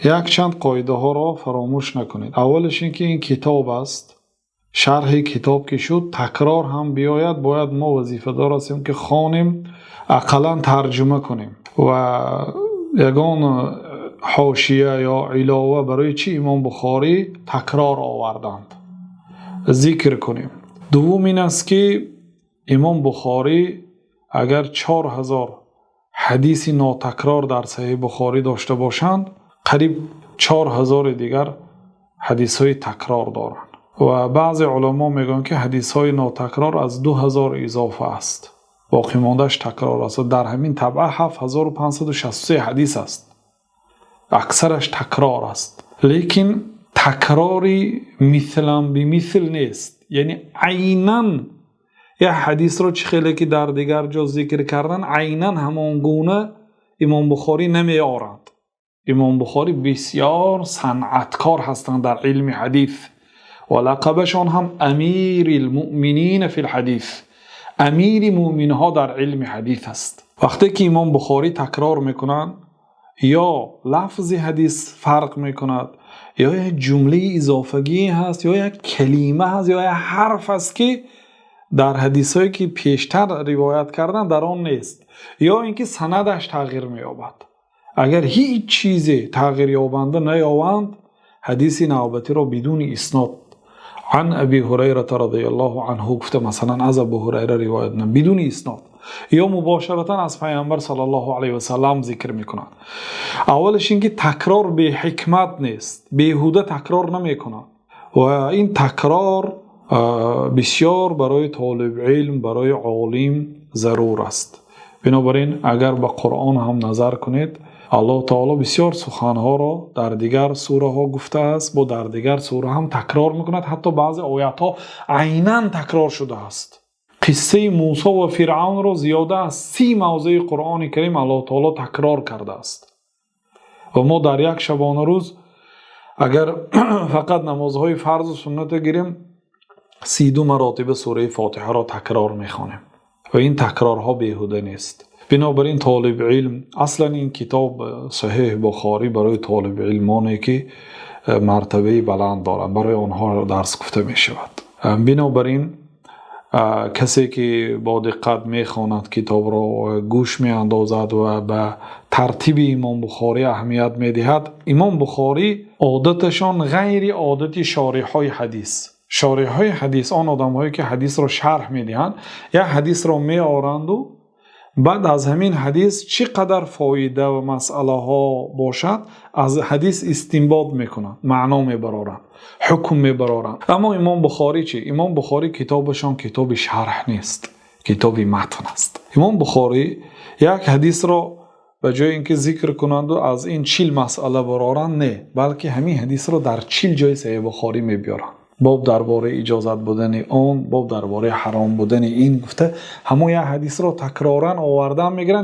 یک چند قاعده ها را فراموش نکنید. اولش این که این کتاب است، شرح کتاب که شد تکرار هم بیاید، باید ما وظیفه دار هستیم که خوانیم، اقلا ترجمه کنیم. و یگان حاشیه یا علاوه برای چی امام بخاری تکرار آوردند ذکر کنیم. دوم این است که امام بخاری اگر 4000 حدیث ناتکرار در صحیح بخاری داشته باشند، قریب 4000 دیگر حدیث های تکرار دارند. و بعض علما میگن که حدیث های ناتکرار از 2000 اضافه است، باقی ماندهش تکرار است. در همین طبعه 7563 حدیث است، اکثرش تکرار است. لیکن تکراری مثلا بمثل نیست، یعنی عیناً یه حدیث رو چه خیلی که در دیگر جا ذکر کردن عیناً همان گونه امام بخاری نمی آورند. امام بخاری بسیار صنعتکار هستند در علم حدیث و لقبشان هم امیر المؤمنین فی الحدیث، امیر مؤمن ها در علم حدیث است. وقتی که امام بخاری تکرار میکنند، یا لفظ حدیث فرق میکند، یا یک جمله اضافگی هست، یا یک کلمه هست، یا یک حرف است که در حدیث هایی که پیشتر روایت کردن در آن نیست، یا اینکه سندش تغییر مییابد. اگر هیچ چیزی تغییر یابنده نیابند، حدیث نوبتی را بدون اسناد عن ابی هریره رضی الله عنه گفته، مثلا از ابو هریره روایت نه، بدون اسناد، یا مباشرتا از پیامبر صلی الله علیه و سلم ذکر میکنند. اولش اینکه تکرار به حکمت نیست، بیهوده تکرار نمیکنند و این تکرار بسیار برای طالب علم، برای عالم ضرور است. بنابراین اگر به قرآن هم نظر کنید، الله تعالی بسیار سخنها را در دیگر سوره ها گفته است، با در دیگر سوره هم تکرار میکند. حتی بعض آیات ها عیناً تکرار شده است. قصه موسی و فرعون را زیاده از 30 موضع قرآن کریم الله تعالی تکرار کرده است. و ما در یک شبانه روز اگر فقط نمازهای فرض و سنت گیریم، 32 مراتب سوره فاتحه را تکرار میخوانیم و این تکرارها بیهوده نیست. بنابراین طالب علم، اصلا این کتاب صحیح بخاری برای طالب علمانی که مرتبه بلند دارند، برای آنها درس گفته می شود. بنابراین کسی که با دقت میخواند کتاب را گوش میاندازد و به ترتیب امام بخاری اهمیت میدهد. امام بخاری عادتشان غیر عادت شارح‌های حدیث. شارح‌های حدیث آن آدم‌هایی که حدیث را شرح میدهند، یا حدیث را میآورند و بعد از همین حدیث چقدر فایده و مسئله ها باشد از حدیث استنباط میکنند، معنا میبرارند، حکم میبرارند. اما امام بخاری چی؟ امام بخاری کتابشان کتاب شرح نیست، کتاب متن است. امام بخاری یک حدیث را به جای اینکه ذکر کنند و از این 40 مسئله برارند، نه، بلکه همین حدیث را در 40 جای صحیح بخاری میبیارند. باب درباره اجازت بودن اون، باب درباره حرام بودن این گفته، همون یک حدیث را تکرارا آوردن میگیرن.